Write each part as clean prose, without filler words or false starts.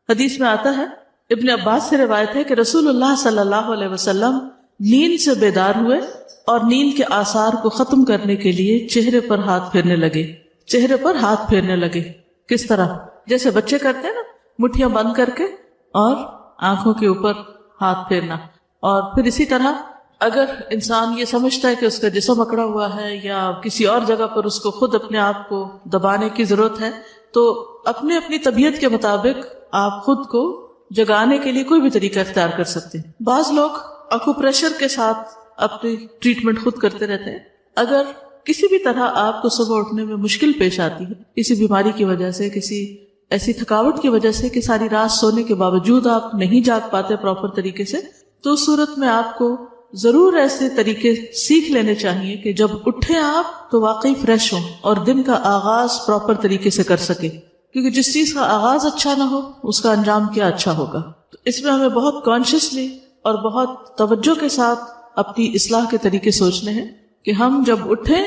حدیث میں آتا ہے، ابن عباس سے روایت ہے کہ رسول اللہ صلی اللہ علیہ وسلم نیند سے بیدار ہوئے اور نیند کے آثار کو ختم کرنے کے لیے چہرے پر ہاتھ پھیرنے لگے. چہرے پر ہاتھ پھیرنے لگے کس طرح؟ جیسے بچے کرتے ہیں نا، مٹھیاں بند کر کے اور آنکھوں کے اوپر ہاتھ پھیرنا. اور پھر اسی طرح اگر انسان یہ سمجھتا ہے کہ اس کا جسم اکڑا ہوا ہے یا کسی اور جگہ پر اس کو خود اپنے آپ کو دبانے کی ضرورت ہے، تو اپنی طبیعت کے مطابق آپ خود کو جگانے کے لیے کوئی بھی طریقہ اختیار کر سکتے ہیں. بعض لوگ اکوپریشر کے ساتھ اپنی ٹریٹمنٹ خود کرتے رہتے ہیں. اگر کسی بھی طرح آپ کو صبح اٹھنے میں مشکل پیش آتی ہے، کسی بیماری کی وجہ سے، کسی ایسی تھکاوٹ کی وجہ سے کہ ساری رات سونے کے باوجود آپ نہیں جاگ پاتے پراپر طریقے سے، تو اس صورت میں آپ کو ضرور ایسے طریقے سیکھ لینے چاہیے کہ جب اٹھیں آپ تو واقعی فریش ہوں اور دن کا آغاز پراپر طریقے سے کر سکیں. کیونکہ جس چیز کا آغاز اچھا نہ ہو اس کا انجام کیا اچھا ہوگا. تو اس میں ہمیں بہت کانشیسلی اور بہت توجہ کے ساتھ اپنی اصلاح کے طریقے سوچنے ہیں کہ ہم جب اٹھیں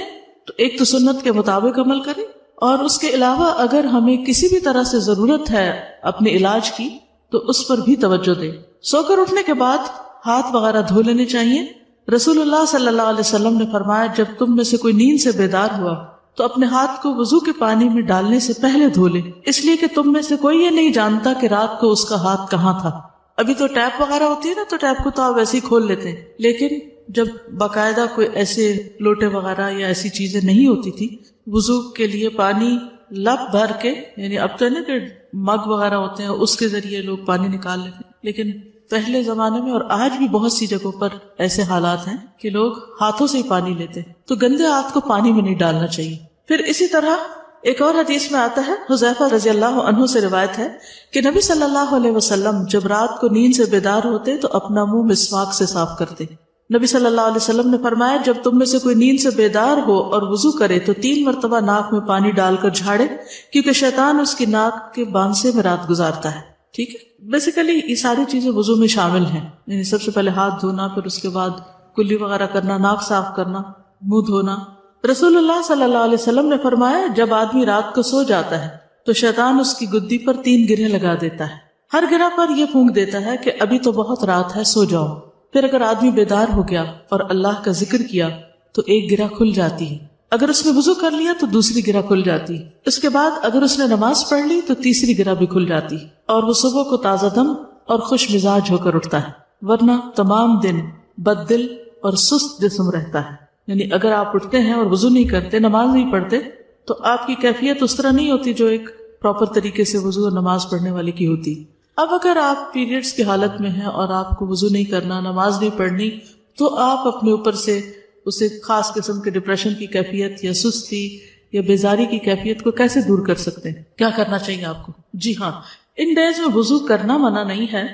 تو ایک تو سنت کے مطابق عمل کریں، اور اس کے علاوہ اگر ہمیں کسی بھی طرح سے ضرورت ہے اپنے علاج کی تو اس پر بھی توجہ دیں. سو کر اٹھنے کے بعد ہاتھ وغیرہ دھو لینے چاہیے. رسول اللہ صلی اللہ علیہ وسلم نے فرمایا جب تم میں سے کوئی نیند سے بیدار ہوا تو اپنے ہاتھ کو وضو کے پانی میں ڈالنے سے پہلے دھو لے، اس لیے کہ تم میں سے کوئی یہ نہیں جانتا کہ رات کو اس کا ہاتھ کہاں تھا. ابھی تو ٹیپ وغیرہ ہوتی ہے نا، تو ٹیپ کو تو آپ ویسے ہی کھول لیتے ہیں، لیکن جب باقاعدہ کوئی ایسے لوٹے وغیرہ یا ایسی چیزیں نہیں ہوتی تھی، وضو کے لیے پانی لپ بھر کے، یعنی اب تو نا کہ مگ وغیرہ ہوتے ہیں اس کے ذریعے لوگ پانی نکال لیتے ہیں، لیکن پہلے زمانے میں اور آج بھی بہت سی جگہوں پر ایسے حالات ہیں کہ لوگ ہاتھوں سے ہی پانی لیتے ہیں، تو گندے ہاتھ کو پانی میں نہیں ڈالنا چاہیے. پھر اسی طرح ایک اور حدیث میں آتا ہے، حذیفہ رضی اللہ عنہ سے روایت ہے کہ نبی صلی اللہ علیہ وسلم جب رات کو نیند سے بیدار ہوتے تو اپنا منہ مسواک سے صاف کرتے. نبی صلی اللہ علیہ وسلم نے فرمایا جب تم میں سے کوئی نیند سے بیدار ہو اور وضو کرے تو 3 مرتبہ ناک میں پانی ڈال کر جھاڑے، کیونکہ شیطان اس کی ناک کے بانسے میں رات گزارتا ہے. ٹھیک ہے، بیسیکلی یہ ساری چیزیں وضو میں شامل ہیں، یعنی سب سے پہلے ہاتھ دھونا، پھر اس کے بعد کلی وغیرہ کرنا، ناک صاف کرنا، منہ دھونا. رسول اللہ صلی اللہ علیہ وسلم نے فرمایا جب آدمی رات کو سو جاتا ہے تو شیطان اس کی گدی پر 3 گرہیں لگا دیتا ہے. ہر گرہ پر یہ پھونک دیتا ہے کہ ابھی تو بہت رات ہے، سو جاؤ. پھر اگر آدمی بیدار ہو گیا اور اللہ کا ذکر کیا تو ایک گرہ کھل جاتی ہے. اگر اس نے وضو کر لیا تو دوسری گرہ کھل جاتی ہے. اس کے بعد اگر اس نے نماز پڑھ لی تو تیسری گرہ بھی کھل جاتی ہے، اور وہ صبح کو تازہ دم اور خوش مزاج ہو کر اٹھتا ہے. ورنہ تمام دن بد دل اور سست جسم رہتا ہے. یعنی اگر آپ اٹھتے ہیں اور وضو نہیں کرتے، نماز نہیں پڑھتے، تو آپ کی کیفیت اس طرح نہیں ہوتی جو ایک پراپر طریقے سے وضو اور نماز پڑھنے والے کی ہوتی. اب اگر آپ پیریڈز کی حالت میں ہیں اور آپ کو وضو نہیں کرنا، نماز نہیں پڑھنی، تو آپ اپنے اوپر سے اسے خاص قسم کے ڈپریشن کی کیفیت یا سستی یا بیزاری کی کیفیت کو کیسے دور کر سکتے ہیں؟ کیا کرنا چاہیے آپ کو؟ جی ہاں، ان ڈیز میں وضو کرنا منع نہیں ہے،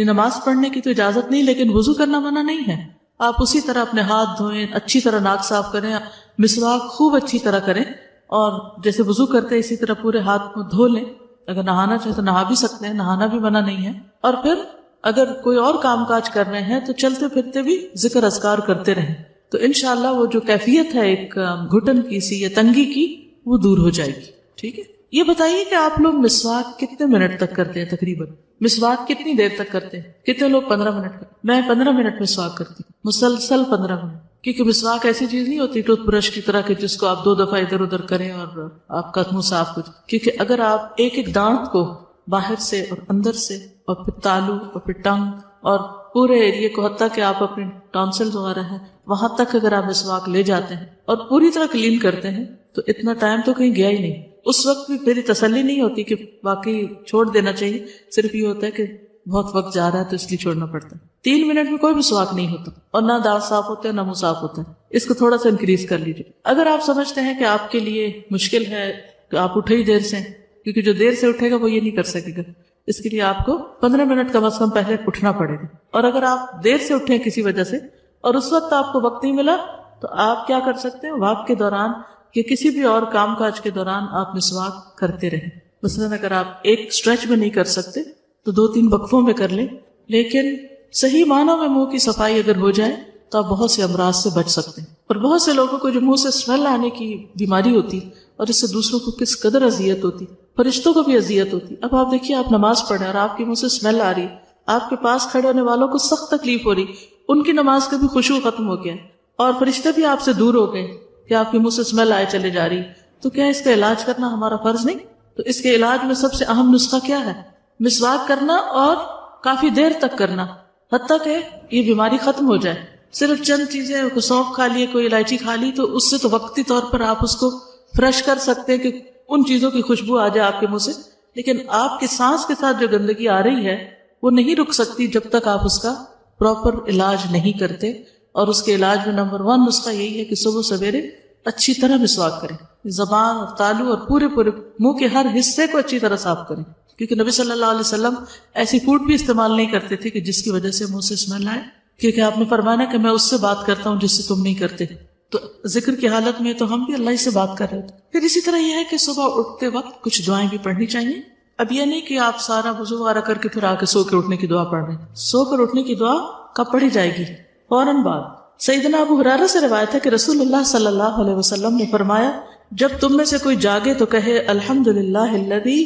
نماز پڑھنے کی تو اجازت نہیں، لیکن وضو کرنا منع نہیں ہے. آپ اسی طرح اپنے ہاتھ دھوئیں، اچھی طرح ناک صاف کریں، مسواک خوب اچھی طرح کریں، اور جیسے وضو کرتے ہیں اسی طرح پورے ہاتھ کو دھو لیں. اگر نہانا چاہے تو نہا بھی سکتے ہیں، نہانا بھی منع نہیں ہے. اور پھر اگر کوئی اور کام کاج کر رہے ہیں تو چلتے پھرتے بھی ذکر اذکار کرتے رہیں، تو انشاءاللہ وہ جو کیفیت ہے ایک گھٹن کی سی یا تنگی کی، وہ دور ہو جائے گی. ٹھیک ہے، یہ بتائیے کہ آپ لوگ مسواک کتنے منٹ تک کرتے ہیں؟ تقریباً مسواک کتنی دیر تک کرتے ہیں؟ کتنے لوگ 15 منٹ؟ میں 15 منٹ مسواک کرتی ہوں، مسلسل 15 منٹ. کیونکہ مسواک ایسی چیز نہیں ہوتی ٹوتھ برش کی طرح کہ جس کو آپ 2 دفعہ ادھر ادھر کریں اور آپ کا منہ صاف ہو جائے. کیونکہ اگر آپ ایک ایک دانت کو باہر سے اور اندر سے اور پھر تالو اور پھر ٹنگ اور پورے ایریے کو، حتیٰ کہ آپ اپنے ٹانسلز وغیرہ ہیں وہاں تک اگر آپ مسواک لے جاتے ہیں اور پوری طرح کلین کرتے ہیں تو اتنا ٹائم تو کہیں گیا ہی نہیں. اس وقت بھی میری تسلی نہیں ہوتی کہ واقعی چھوڑ دینا چاہیے، صرف یہ ہوتا ہے کہ بہت وقت جا رہا ہے تو اس لیے چھوڑنا پڑتا ہے. 3 منٹ میں کوئی مسواک نہیں ہوتا، اور نہ دانت صاف ہوتے ہیں نہ منہ صاف ہوتا ہے. اس کو تھوڑا سا انکریز کر لیجیے. اگر آپ سمجھتے ہیں کہ آپ کے لیے مشکل ہے کہ آپ اٹھے ہی دیر سے، کیونکہ جو دیر سے اٹھے گا وہ یہ نہیں کر سکے گا، اس کے لیے آپ کو 15 منٹ کم از کم پہلے اٹھنا پڑے گا. اور اگر آپ دیر سے اٹھے کسی وجہ سے اور اس وقت آپ کو وقت نہیں ملا تو آپ کیا کر سکتے ہیں؟ واک کے دوران یا کسی بھی اور کام کاج کے دوران آپ مسواک کرتے رہیں. مثلاً اگر آپ ایک اسٹریچ میں نہیں کر سکتے تو 2-3 وقفوں میں کر لیں، لیکن صحیح معنوں میں منہ کی صفائی اگر ہو جائے تو آپ بہت سے امراض سے بچ سکتے ہیں. اور بہت سے لوگوں کو جو منہ سے اسمیل آنے کی بیماری ہوتی اور اس سے دوسروں کو کس قدر اذیت ہوتی، فرشتوں کو بھی اذیت ہوتی. اب آپ دیکھیے آپ نماز پڑھ رہے ہیں اور آپ کی منہ سے اسمیل آ رہی، آپ کے پاس کھڑے ہونے والوں کو سخت تکلیف ہو رہی، ان کی نماز کا بھی خشوع ختم ہو گیا اور فرشتے بھی آپ سے دور ہو گئے کہ آپ کے منہ سے اسمیل آئے چلے جا رہی. تو کیا اس کا علاج کرنا ہمارا فرض نہیں؟ تو اس کے علاج میں سب سے اہم نسخہ کیا ہے؟ مسواک کرنا اور کافی دیر تک کرنا حتیٰ کہ یہ بیماری ختم ہو جائے. صرف چند چیزیں، کوئی سونف کھا لیے، کوئی الائچی کھا لی، تو اس سے تو وقتی طور پر آپ اس کو فریش کر سکتے ہیں کہ ان چیزوں کی خوشبو آ جائے آپ کے منہ سے، لیکن آپ کے سانس کے ساتھ جو گندگی آ رہی ہے وہ نہیں رک سکتی جب تک آپ اس کا پراپر علاج نہیں کرتے. اور اس کے علاج میں نمبر 1 نسخہ یہی ہے کہ صبح سویرے اچھی طرح مسواک کریں، زبان اور تالو اور پورے منہ کے ہر حصے کو اچھی طرح صاف کریں، کیونکہ نبی صلی اللہ علیہ وسلم ایسی فوڈ بھی استعمال نہیں کرتے تھے کہ جس کی وجہ سے منہ سے اسمیل آئے، کیونکہ آپ نے فرمایا کہ میں اس سے بات کرتا ہوں جس سے تم نہیں کرتے. تو ذکر کی حالت میں تو ہم بھی اللہ ہی سے بات کر رہے تھے. پھر اسی طرح یہ ہے کہ صبح اٹھتے وقت کچھ دعائیں بھی پڑھنی چاہیے. اب یہ نہیں کہ آپ سارا وضو وغیرہ کر کے پھر آ کے سو کے اٹھنے کی دعا پڑھ رہے ہیں. سو کر اٹھنے کی دعا کب پڑھی جائے گی؟ فوراً بعد. سیدنا ابو ہریرہ سے روایت ہے کہ رسول اللہ صلی اللہ علیہ وسلم نے فرمایا، جب تم میں سے کوئی جاگے تو کہے الحمدللہ الذی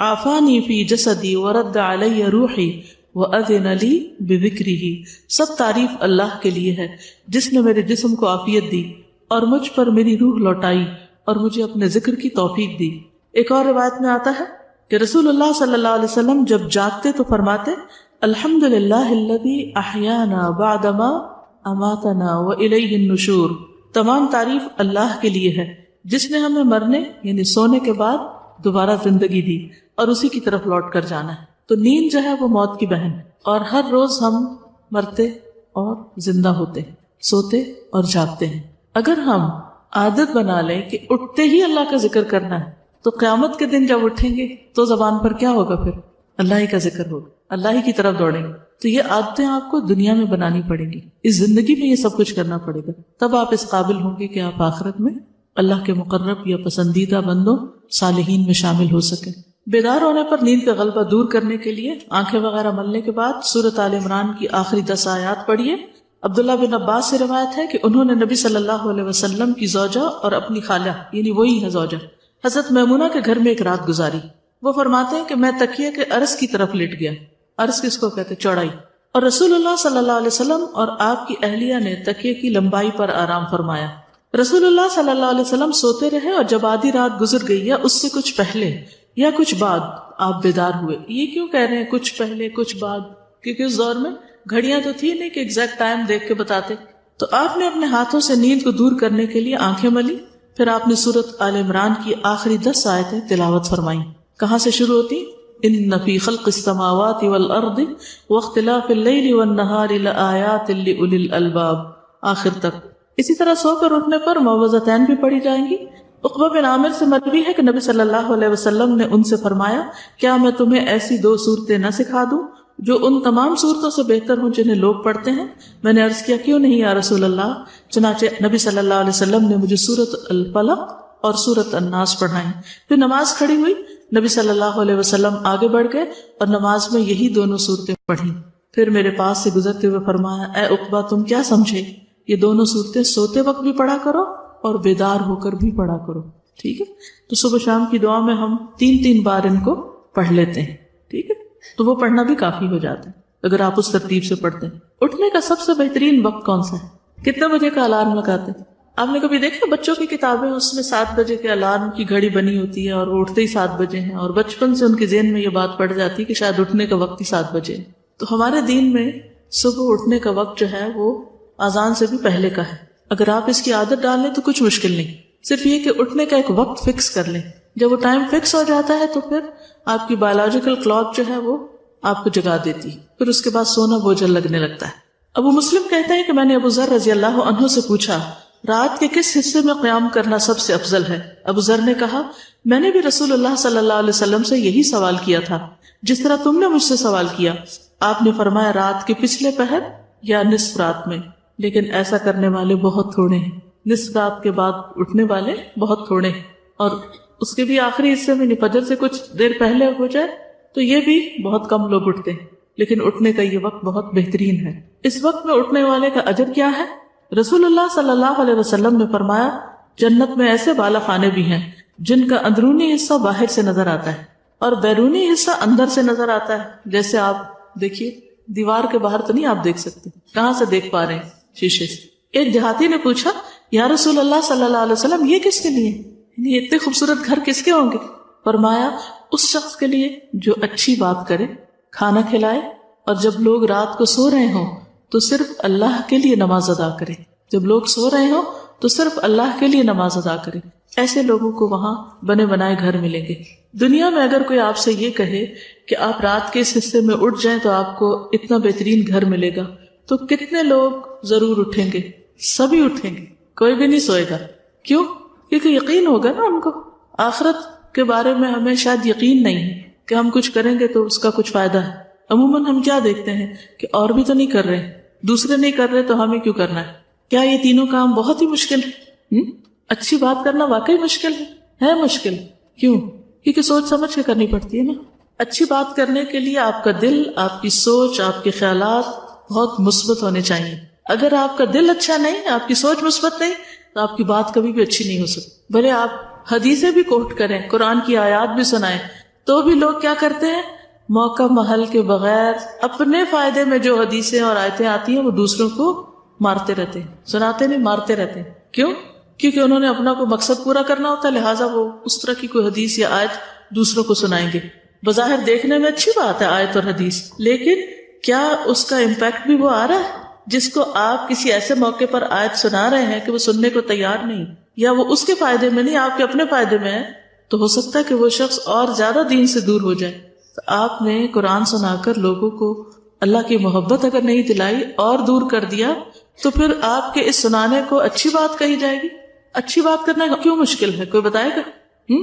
عافانی فی جسدی ورد علی روحی وَأَذِنَ لِي بِذِكْرِهِ. سب تعریف اللہ کے لیے ہے جس نے میرے جسم کو عافیت دی اور مجھ پر میری روح لوٹائی اور مجھے اپنے ذکر کی توفیق دی. ایک اور روایت میں آتا ہے کہ رسول اللہ صلی اللہ علیہ وسلم جب جاگتے تو فرماتے الحمدللہ الذی احیانا بعدما اماتنا وإلیہ النشور. تمام تعریف اللہ کے لیے ہے جس نے ہمیں مرنے یعنی سونے کے بعد دوبارہ زندگی دی اور اسی کی طرف لوٹ کر جانا ہے. تو نیند جو ہے وہ موت کی بہن ہے اور ہر روز ہم مرتے اور زندہ ہوتے ہیں، سوتے اور جاگتے ہیں. اگر ہم عادت بنا لیں کہ اٹھتے ہی اللہ کا ذکر کرنا ہے تو قیامت کے دن جب اٹھیں گے تو زبان پر کیا ہوگا؟ پھر اللہ ہی کا ذکر ہوگا، اللہ ہی کی طرف دوڑیں گے. تو یہ عادتیں آپ کو دنیا میں بنانی پڑیں گی، اس زندگی میں یہ سب کچھ کرنا پڑے گا، تب آپ اس قابل ہوں گے کہ آپ آخرت میں اللہ کے مقرب یا پسندیدہ بندوں صالحین میں شامل ہو سکیں. بیدار ہونے پر نیند کا غلبہ دور کرنے کے لیے آنکھیں وغیرہ ملنے کے بعد سورۃ آل عمران کی آخری 10 آیات پڑھیے. عبداللہ بن عباس سے روایت ہے کہ انہوں نے نبی صلی اللہ علیہ وسلم کی زوجہ اور اپنی خالہ یعنی وہی ہے زوجہ حضرت میمونہ کے گھر میں ایک رات گزاری. وہ فرماتے ہیں کہ میں تکیے کے عرض کی طرف لیٹ گیا. عرض کس کو کہتے؟ چوڑائی. اور رسول اللہ صلی اللہ علیہ وسلم اور آپ کی اہلیہ نے تکیے کی لمبائی پر آرام فرمایا. رسول اللہ صلی اللہ علیہ وسلم سوتے رہے اور جب آدھی رات گزر گئی یا اس سے کچھ پہلے یا کچھ بعد آپ بیدار ہوئے. یہ کیوں کہہ رہے ہیں کچھ پہلے کچھ بعد؟ کیونکہ اس دور میں گھڑیاں تو تھی نہیں کہ ایگزیکٹ ٹائم دیکھ کے بتاتے. تو آپ نے اپنے ہاتھوں سے نیند کو دور کرنے کے لیے آنکھیں ملی. پھر آپ نے سورۃ آل عمران کی آخری 10 آیتیں تلاوت فرمائیں. کہاں سے شروع ہوتی؟ ان فی خلق السماوات والارض واختلاف اللیل والنہار لآیات لأولی الالباب آخر تک. اسی طرح سو کر اٹھنے پر معوذتین بھی پڑھی جائیں گی. عقبہ بن عامر سے مروی ہے کہ نبی صلی اللہ علیہ وسلم نے ان سے فرمایا کیا میں تمہیں ایسی 2 صورتیں نہ سکھا دوں جو ان تمام صورتوں سے بہتر ہوں جنہیں لوگ پڑھتے ہیں؟ میں نے عرض کیا کیوں نہیں یا رسول اللہ؟ چنانچہ نبی صلی اللہ علیہ وسلم نے مجھے سورۃ الفلق اور سورۃ الناس پڑھائیں. پھر نماز کھڑی ہوئی. نبی صلی اللہ علیہ وسلم آگے بڑھ گئے اور نماز میں یہی دونوں صورتیں پڑھی. پھر میرے پاس سے گزرتے ہوئے فرمایا اے عقبہ تم کیا سمجھے؟ یہ دونوں صورتیں سوتے وقت بھی پڑھا کرو اور بیدار ہو کر بھی پڑھا کرو. ٹھیک ہے؟ تو صبح شام کی دعا میں ہم 3 بار ان کو پڑھ لیتے ہیں. ٹھیک ہے؟ تو وہ پڑھنا بھی کافی ہو جاتا ہے اگر آپ اس ترتیب سے پڑھتے ہیں. اٹھنے کا سب سے بہترین وقت کون سا ہے؟ کتنے بجے کا الارم لگاتے ہیں؟ آپ نے کبھی دیکھا بچوں کی کتابیں اس میں 7 بجے کے الارم کی گھڑی بنی ہوتی ہے اور وہ اٹھتے ہی 7 بجے ہیں اور بچپن سے ان کے ذہن میں یہ بات پڑ جاتی ہے کہ شاید اٹھنے کا وقت ہی 7 بجے ہے. تو ہمارے دین میں صبح اٹھنے کا وقت جو ہے وہ اذان سے بھی پہلے کا ہے. اگر آپ اس کی عادت ڈال لیں تو کچھ مشکل نہیں، صرف یہ کہ اٹھنے کا ایک وقت فکس کر لیں. جب وہ ٹائم فکس ہو جاتا ہے تو پھر آپ کی بایولوجیکل کلاک جو ہے وہ آپ کو جگا دیتی ہے، پھر اس کے بعد سونا بوجھل لگنے لگتا ہے. ابو مسلم کہتے ہیں کہ میں نے ابو ذر رضی اللہ عنہ سے پوچھا رات کے کس حصے میں قیام کرنا سب سے افضل ہے؟ ابو ذر نے کہا میں نے بھی رسول اللہ صلی اللہ علیہ وسلم سے یہی سوال کیا تھا جس طرح تم نے مجھ سے سوال کیا. آپ نے فرمایا رات کے پچھلے پہر یا نصف رات میں، لیکن ایسا کرنے والے بہت تھوڑے ہیں. نصف رات کے بعد اٹھنے والے بہت تھوڑے ہیں اور اس کے بھی آخری حصے میں فجر سے کچھ دیر پہلے ہو جائے تو یہ بھی بہت کم لوگ اٹھتے ہیں، لیکن اٹھنے کا یہ وقت بہت بہترین ہے. اس وقت میں اٹھنے والے کا اجر کیا ہے؟ رسول اللہ صلی اللہ علیہ وسلم نے فرمایا جنت میں ایسے بالا خانے بھی ہیں جن کا اندرونی حصہ باہر سے نظر آتا ہے اور بیرونی حصہ اندر سے نظر آتا ہے. جیسے آپ دیکھیے دیوار کے باہر تو نہیں آپ دیکھ سکتے, کہاں سے دیکھ پا رہے ہیں؟ شیشے سے. ایک دیہاتی نے پوچھا یا رسول اللہ صلی اللہ علیہ وسلم یہ کس کے لیے, یعنی اتنے خوبصورت گھر کس کے ہوں گے؟ فرمایا اس شخص کے لیے جو اچھی بات کرے, کھانا کھلائے, اور جب لوگ رات کو سو رہے ہوں تو صرف اللہ کے لیے نماز ادا کرے. جب لوگ سو رہے ہوں تو صرف اللہ کے لیے نماز ادا کرے. ایسے لوگوں کو وہاں بنے بنائے گھر ملیں گے. دنیا میں اگر کوئی آپ سے یہ کہے کہ آپ رات کے اس حصے میں اٹھ جائیں تو آپ کو اتنا بہترین گھر ملے گا, تو کتنے لوگ ضرور اٹھیں گے؟ سبھی اٹھیں گے, کوئی بھی نہیں سوئے گا. کیوں؟ کیونکہ یقین ہوگا نا ان کو. آخرت کے بارے میں ہمیں شاید یقین نہیں ہے کہ ہم کچھ کریں گے تو اس کا کچھ فائدہ ہے. عموماً ہم کیا دیکھتے ہیں کہ اور بھی تو نہیں کر رہے, دوسرے نہیں کر رہے تو ہمیں کیوں کرنا ہے؟ کیا یہ تینوں کام بہت ہی مشکل ہے؟ اچھی بات کرنا واقعی مشکل ہے مشکل. کیوں؟ کیونکہ سوچ سمجھ کے کرنی پڑتی ہے نا. اچھی بات کرنے کے لیے آپ کا دل, آپ کی سوچ, آپ کے خیالات بہت مثبت ہونے چاہیے. اگر آپ کا دل اچھا نہیں, آپ کی سوچ مثبت نہیں, تو آپ کی بات کبھی بھی اچھی نہیں ہو سکتی. بھلے آپ حدیثیں بھی کوٹ کریں, قرآن کی آیات بھی سنائیں, تو بھی لوگ کیا کرتے ہیں؟ موقع محل کے بغیر اپنے فائدے میں جو حدیثیں اور آیتیں آتی ہیں وہ دوسروں کو مارتے رہتے ہیں, سناتے نہیں, مارتے رہتے ہیں. کیوں؟ کیونکہ انہوں نے اپنا کوئی مقصد پورا کرنا ہوتا ہے, لہٰذا وہ اس طرح کی کوئی حدیث یا آیت دوسروں کو سنائیں گے. بظاہر دیکھنے میں اچھی بات ہے آیت اور حدیث, لیکن کیا اس کا امپیکٹ بھی وہ آ رہا ہے جس کو آپ کسی ایسے موقع پر آیت سنا رہے ہیں کہ وہ سننے کو تیار نہیں, یا وہ اس کے فائدے میں نہیں, آپ کے اپنے فائدے میں ہے؟ تو ہو سکتا ہے کہ وہ شخص اور زیادہ دین سے دور ہو جائے. تو آپ نے قرآن سنا کر لوگوں کو اللہ کی محبت اگر نہیں دلائی اور دور کر دیا, تو پھر آپ کے اس سنانے کو اچھی بات کہی جائے گی. اچھی بات کرنا کیوں مشکل ہے؟ کوئی بتائے گا؟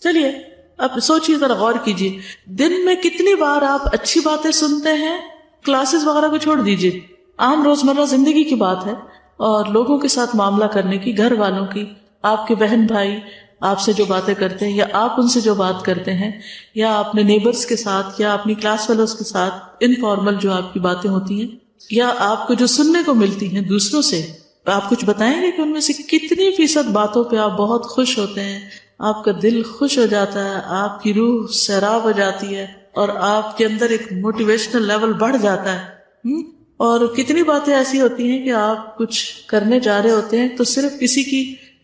چلیے اب سوچیے, ذرا غور کیجیے, دن میں کتنی بار آپ اچھی باتیں سنتے ہیں؟ کلاسز وغیرہ کو چھوڑ دیجیے, عام روزمرہ زندگی کی بات ہے, اور لوگوں کے ساتھ معاملہ کرنے کی, گھر والوں کی, آپ کے بہن بھائی آپ سے جو باتیں کرتے ہیں یا آپ ان سے جو بات کرتے ہیں, یا اپنے نیبرز کے ساتھ یا اپنی کلاس فیلوز کے ساتھ انفارمل جو آپ کی باتیں ہوتی ہیں, یا آپ کو جو سننے کو ملتی ہیں دوسروں سے, آپ کچھ بتائیں گے کہ ان میں سے کتنی فیصد باتوں پہ آپ بہت خوش ہوتے ہیں, آپ کا دل خوش ہو جاتا ہے, آپ کی روح سیراب ہو جاتی ہے, اور آپ کے اندر ایک موٹیویشنل لیول بڑھ جاتا ہے. اور کتنی باتیں ایسی ہوتی ہیں کہ آپ کچھ کرنے جا رہے ہوتے ہیں تو صرف کسی کی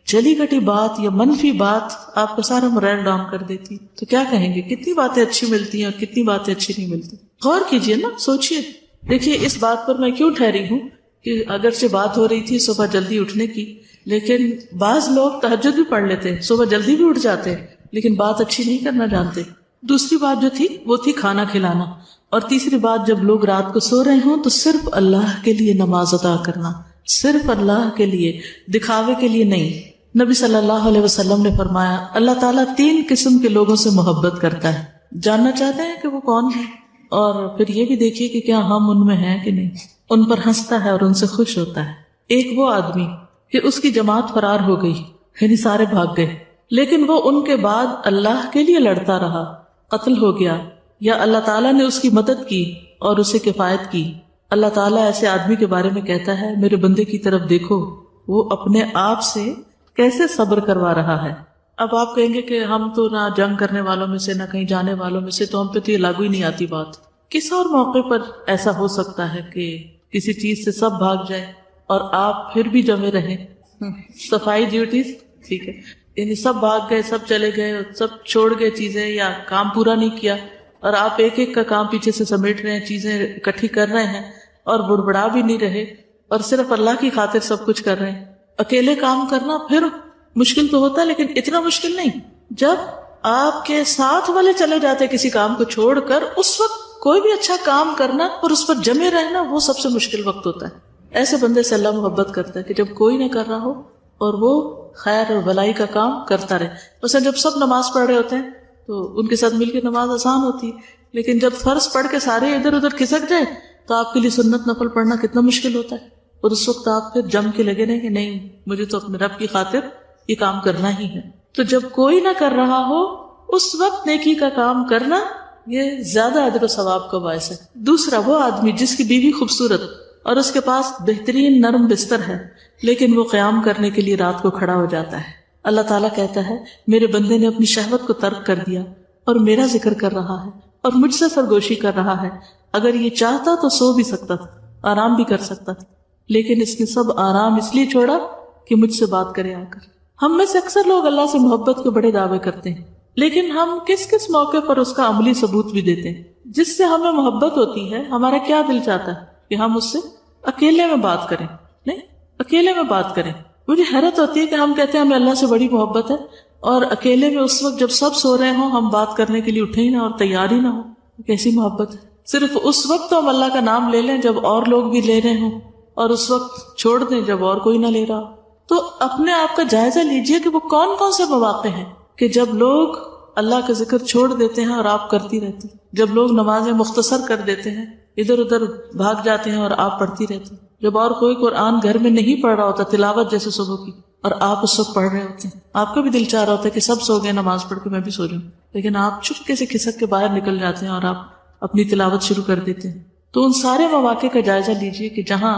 جلی کٹی بات یا منفی بات آپ کا سارا مورل ڈاؤن کر دیتی. تو کیا کہیں گے, کتنی باتیں اچھی ملتی ہیں اور کتنی باتیں اچھی نہیں ملتی. غور کیجئے نا, سوچئے. دیکھیے اس بات پر میں کیوں ٹھہری ہوں کہ اگرچہ بات ہو رہی تھی صبح جلدی اٹھنے کی, لیکن بعض لوگ تہجد بھی پڑھ لیتے ہیں, صبح جلدی بھی اٹھ جاتے ہیں, لیکن بات اچھی نہیں کرنا جانتے. دوسری بات جو تھی وہ تھی کھانا کھلانا, اور تیسری بات جب لوگ رات کو سو رہے ہوں تو صرف اللہ کے لیے نماز ادا کرنا, صرف اللہ کے لیے, دکھاوے کے لیے نہیں. نبی صلی اللہ علیہ وسلم نے فرمایا اللہ تعالیٰ 3 قسم کے لوگوں سے محبت کرتا ہے. جاننا چاہتے ہیں کہ وہ کون ہے؟ اور پھر یہ بھی دیکھیے کہ کیا ہم ان میں ہیں کہ نہیں. ان پر ہنستا ہے اور ان سے خوش ہوتا ہے. ایک وہ آدمی کہ اس کی جماعت فرار ہو گئی, یعنی سارے بھاگ گئے, لیکن وہ ان کے بعد اللہ کے لیے لڑتا رہا, قتل ہو گیا, یا اللہ تعالیٰ نے اس کی مدد کی اور اسے کفایت کی. اللہ تعالیٰ ایسے آدمی کے بارے میں کہتا ہے میرے بندے کی طرف دیکھو, وہ اپنے آپ سے کیسے صبر کروا رہا ہے. اب آپ کہیں گے کہ ہم تو نہ جنگ کرنے والوں میں سے نہ کہیں جانے والوں میں سے, تو ہم پہ تو یہ لاگو ہی نہیں آتی بات. کس اور موقع پر ایسا ہو سکتا ہے کہ کسی چیز سے سب بھاگ جائے اور آپ پھر بھی جمے رہیں؟ صفائی ڈیوٹیز, ٹھیک ہے, یعنی سب بھاگ گئے, سب چلے گئے, سب چھوڑ گئے چیزیں یا کام پورا نہیں کیا, اور آپ ایک ایک کا کام پیچھے سے سمیٹ رہے ہیں, چیزیں اکٹھی کر رہے ہیں, اور بڑبڑا بھی نہیں رہے, اور صرف اللہ کی خاطر سب کچھ کر رہے ہیں. اکیلے کام کرنا پھر مشکل تو ہوتا ہے, لیکن اتنا مشکل نہیں. جب آپ کے ساتھ والے چلے جاتے کسی کام کو چھوڑ کر, اس وقت کوئی بھی اچھا کام کرنا اور اس پر جمے رہنا وہ سب سے مشکل وقت ہوتا ہے. ایسے بندے سے اللہ محبت کرتا ہے کہ جب کوئی نہ کر رہا ہو اور وہ خیر اور بھلائی کا کام کرتا رہے. مثلا جب سب نماز پڑھ رہے ہوتے ہیں تو ان کے ساتھ مل کے نماز آسان ہوتی ہے, لیکن جب فرض پڑھ کے سارے ادھر ادھر کھسک جائے تو آپ کے لیے سنت نفل پڑھنا کتنا مشکل ہوتا ہے. اور اس وقت آپ پھر جم کے لگے رہے کہ نہیں مجھے تو اپنے رب کی خاطر یہ کام کرنا ہی ہے. تو جب کوئی نہ کر رہا ہو اس وقت نیکی کا کام کرنا یہ زیادہ اجر و ثواب کا باعث ہے. دوسرا وہ آدمی جس کی بیوی خوبصورت اور اس کے پاس بہترین نرم بستر ہے, لیکن وہ قیام کرنے کے لیے رات کو کھڑا ہو جاتا ہے, اللہ تعالیٰ کہتا ہے میرے بندے نے اپنی شہوت کو ترک کر دیا اور میرا ذکر کر رہا ہے اور مجھ سے سرگوشی کر رہا ہے. اگر یہ چاہتا تو سو بھی سکتا تھا, آرام بھی کر سکتا تھا, لیکن اس نے سب آرام اس لیے چھوڑا کہ مجھ سے بات کرے آ کر. ہم میں سے اکثر لوگ اللہ سے محبت کے بڑے دعوے کرتے ہیں, لیکن ہم کس کس موقع پر اس کا عملی ثبوت بھی دیتے ہیں. جس سے ہمیں محبت ہوتی ہے ہمارا کیا دل چاہتا ہے کہ ہم اس سے اکیلے میں بات کریں, نہیں اکیلے میں بات کریں. مجھے حیرت ہوتی ہے کہ ہم کہتے ہیں ہمیں اللہ سے بڑی محبت ہے, اور اکیلے میں اس وقت جب سب سو رہے ہوں ہم بات کرنے کے لیے اٹھے ہی نہ اور تیار ہی نہ ہو. کیسی محبت ہے. صرف اس وقت تو ہم اللہ کا نام لے لیں جب اور لوگ بھی لے رہے ہوں, اور اس وقت چھوڑ دیں جب اور کوئی نہ لے رہا. تو اپنے آپ کا جائزہ لیجئے کہ وہ کون کون سے مواقع ہیں کہ جب لوگ اللہ کا ذکر چھوڑ دیتے ہیں اور آپ کرتی رہتی, جب لوگ نمازیں مختصر کر دیتے ہیں, ادھر ادھر بھاگ جاتے ہیں اور آپ پڑھتی رہتی, جب اور کوئی قرآن گھر میں نہیں پڑھ رہا ہوتا تلاوت جیسے صبح کی, اور آپ اس وقت پڑھ رہے ہوتے ہیں. آپ کا بھی دل چاہ رہا ہوتا ہے کہ سب سو گئے نماز پڑھ کے میں بھی سو جاؤں, لیکن آپ چپکے سے کھسک کے باہر نکل جاتے ہیں اور آپ اپنی تلاوت شروع کر دیتے ہیں. تو ان سارے مواقع کا جائزہ لیجئے کہ جہاں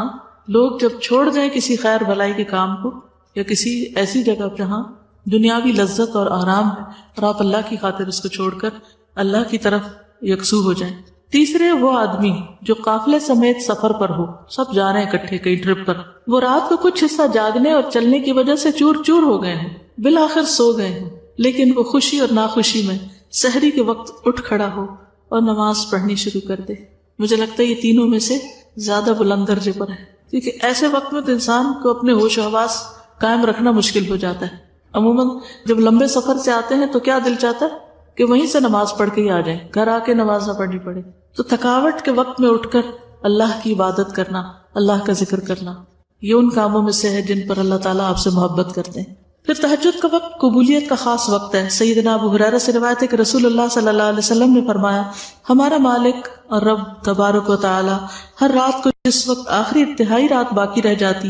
لوگ جب چھوڑ جائیں کسی خیر بھلائی کے کام کو, یا کسی ایسی جگہ جہاں دنیاوی لذت اور آرام ہے, اور آپ اللہ کی خاطر اس کو چھوڑ کر اللہ کی طرف یکسو ہو جائیں. تیسرے, وہ آدمی جو قافلے سمیت سفر پر ہو, سب جا رہے ہیں اکٹھے کئی ٹرپ پر, وہ رات کو کچھ حصہ جاگنے اور چلنے کی وجہ سے چور چور ہو گئے ہیں, بالآخر سو گئے ہیں, لیکن وہ خوشی اور ناخوشی میں سحری کے وقت اٹھ کھڑا ہو اور نماز پڑھنی شروع کر دے. مجھے لگتا ہے یہ تینوں میں سے زیادہ بلند درجے پر ہے, کیونکہ ایسے وقت میں تو انسان کو اپنے ہوش و حواس قائم رکھنا مشکل ہو جاتا ہے. عموماً جب لمبے سفر سے آتے ہیں تو کیا دل چاہتا ہے کہ وہیں سے نماز پڑھ کے ہی آ جائیں, گھر آ کے نماز نہ پڑھنی پڑے. تو تھکاوٹ کے وقت میں اٹھ کر اللہ کی عبادت کرنا, اللہ کا ذکر کرنا, یہ ان کاموں میں سے ہے جن پر اللہ تعالیٰ آپ سے محبت کرتے ہیں. پھر تہجد کا وقت قبولیت کا خاص وقت ہے. سیدنا ابو ہریرہ سے روایت ہے کہ رسول اللہ صلی اللہ علیہ وسلم نے فرمایا, ہمارا مالک اور رب تبارک و تعالی ہر رات کو جس وقت آخری انتہائی رات باقی رہ جاتی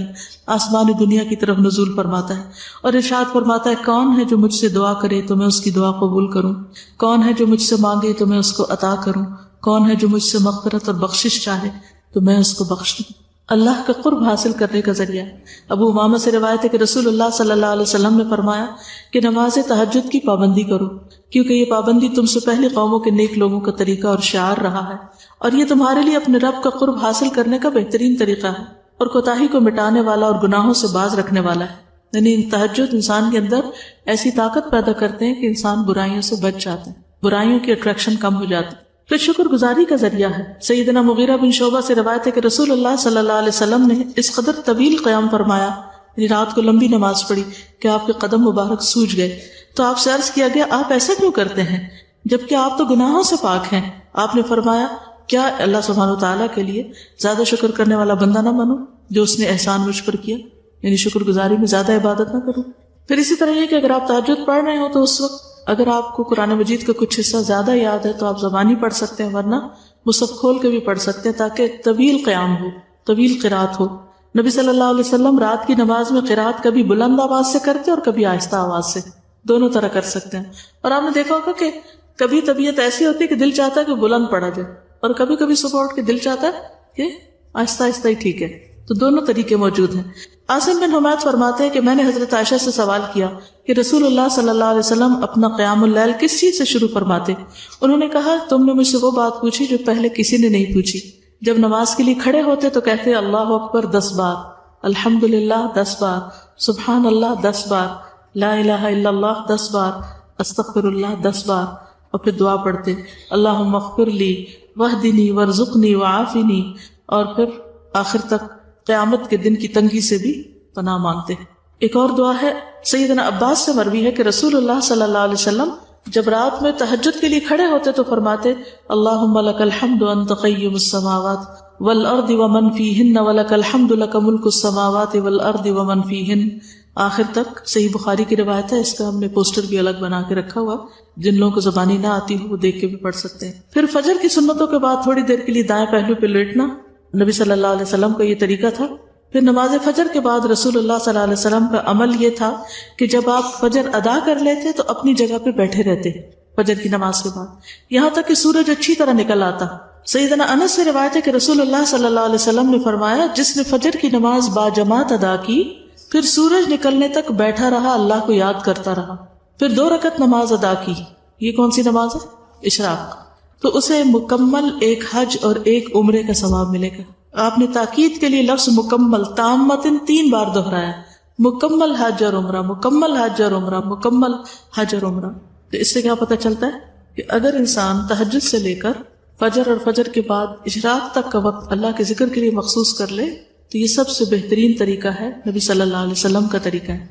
آسمان دنیا کی طرف نزول فرماتا ہے اور ارشاد فرماتا ہے, کون ہے جو مجھ سے دعا کرے تو میں اس کی دعا قبول کروں, کون ہے جو مجھ سے مانگے تو میں اس کو عطا کروں, کون ہے جو مجھ سے مغفرت اور بخشش چاہے تو میں اس کو بخش دوں. اللہ کا قرب حاصل کرنے کا ذریعہ. ابو امامہ سے روایت ہے کہ رسول اللہ صلی اللہ علیہ وسلم نے فرمایا کہ نماز تہجد کی پابندی کرو, کیونکہ یہ پابندی تم سے پہلے قوموں کے نیک لوگوں کا طریقہ اور شعار رہا ہے, اور یہ تمہارے لیے اپنے رب کا قرب حاصل کرنے کا بہترین طریقہ ہے, اور کوتاہی کو مٹانے والا اور گناہوں سے باز رکھنے والا ہے. یعنی تہجد انسان کے اندر ایسی طاقت پیدا کرتے ہیں کہ انسان برائیوں سے بچ جاتے ہیں, برائیوں کی اٹریکشن کم ہو جاتی ہے. پھر شکر گزاری کا ذریعہ ہے. سیدنا مغیرہ بن شعبہ سے روایت ہے کہ رسول اللہ صلی اللہ علیہ وسلم نے اس قدر طویل قیام فرمایا, یعنی رات کو لمبی نماز پڑھی کہ آپ کے قدم مبارک سوج گئے. تو آپ سے عرض کیا گیا, آپ ایسا کیوں کرتے ہیں جبکہ آپ تو گناہوں سے پاک ہیں؟ آپ نے فرمایا, کیا اللہ سبحانہ وتعالیٰ کے لیے زیادہ شکر کرنے والا بندہ نہ بنوں جو اس نے احسان مجھ پر کیا, یعنی شکر گزاری میں زیادہ عبادت نہ کروں. پھر اسی طرح یہ کہ اگر آپ تہجد پڑھ رہے ہو تو اس وقت اگر آپ کو قرآن مجید کا کچھ حصہ زیادہ یاد ہے تو آپ زبانی پڑھ سکتے ہیں, ورنہ مصحف کھول کے بھی پڑھ سکتے ہیں تاکہ طویل قیام ہو, طویل قرات ہو. نبی صلی اللہ علیہ وسلم رات کی نماز میں قرات کبھی بلند آواز سے کرتے اور کبھی آہستہ آواز سے, دونوں طرح کر سکتے ہیں. اور آپ نے دیکھا ہوگا کہ کبھی طبیعت ایسی ہوتی ہے کہ دل چاہتا ہے کہ بلند پڑھا جائے, اور کبھی کبھی صبح اٹھ کے دل چاہتا ہے کہ آہستہ آہستہ ہی ٹھیک ہے. تو دونوں طریقے موجود ہیں. عاصم بن حمید فرماتے ہیں کہ میں نے حضرت عائشہ سے سوال کیا کہ رسول اللہ صلی اللہ علیہ وسلم اپنا قیام اللیل کس چیز سے شروع فرماتے؟ انہوں نے کہا, تم نے مجھ سے وہ بات پوچھی جو پہلے کسی نے نہیں پوچھی. جب نماز کے لیے کھڑے ہوتے تو کہتے اللہ اکبر 10 بار, الحمدللہ 10 بار, سبحان اللہ 10 بار, لا الہ الا اللہ 10 بار, استغفر اللہ 10 بار, اور پھر دعا پڑھتے اللہم اغفر لی واہدنی وارزقنی وعافنی, اور پھر آخر تک قیامت کے دن کی تنگی سے بھی پناہ مانگتے. ایک اور دعا ہے, سیدنا عباس سے مروی ہے کہ رسول اللہ صلی اللہ علیہ وسلم جب رات میں تہجد کے لیے کھڑے ہوتے تو فرماتے اللہم لک الحمد انت قیم السماوات والارض ومن فیہن ولک الحمد لک ملک السماوات والارض ومن فیہن, آخر تک. صحیح بخاری کی روایت ہے, اس کا ہم نے پوسٹر بھی الگ بنا کے رکھا ہوا, جن لوگوں کو زبانی نہ آتی ہو وہ دیکھ کے بھی پڑھ سکتے ہیں. پھر فجر کی سنتوں کے بعد تھوڑی دیر کے لیے دائیں پہلو پہ لیٹنا, نبی صلی اللہ علیہ وسلم کا یہ طریقہ تھا. پھر نماز فجر کے بعد رسول اللہ صلی اللہ علیہ وسلم کا عمل یہ تھا کہ جب آپ فجر ادا کر لیتے تو اپنی جگہ پہ بیٹھے رہتے فجر کی نماز کے بعد, یہاں تک کہ سورج اچھی طرح نکل آتا. سیدنا انس سے روایت ہے کہ رسول اللہ صلی اللہ علیہ وسلم نے فرمایا, جس نے فجر کی نماز با جماعت ادا کی پھر سورج نکلنے تک بیٹھا رہا، اللہ کو یاد کرتا رہا، پھر 2 رکعت نماز ادا کی. یہ کون سی نماز ہے؟ اشراق. تو اسے مکمل ایک حج اور ایک عمرے کا ثواب ملے گا. آپ نے تاکید کے لیے لفظ مکمل تامتن 3 بار دہرایا، مکمل حج اور عمرہ، مکمل حج اور عمرہ، مکمل حج اور عمرہ. تو اس سے کیا پتہ چلتا ہے کہ اگر انسان تہجد سے لے کر فجر اور فجر کے بعد اشراق تک کا وقت اللہ کے ذکر کے لیے مخصوص کر لے تو یہ سب سے بہترین طریقہ ہے، نبی صلی اللہ علیہ وسلم کا طریقہ ہے.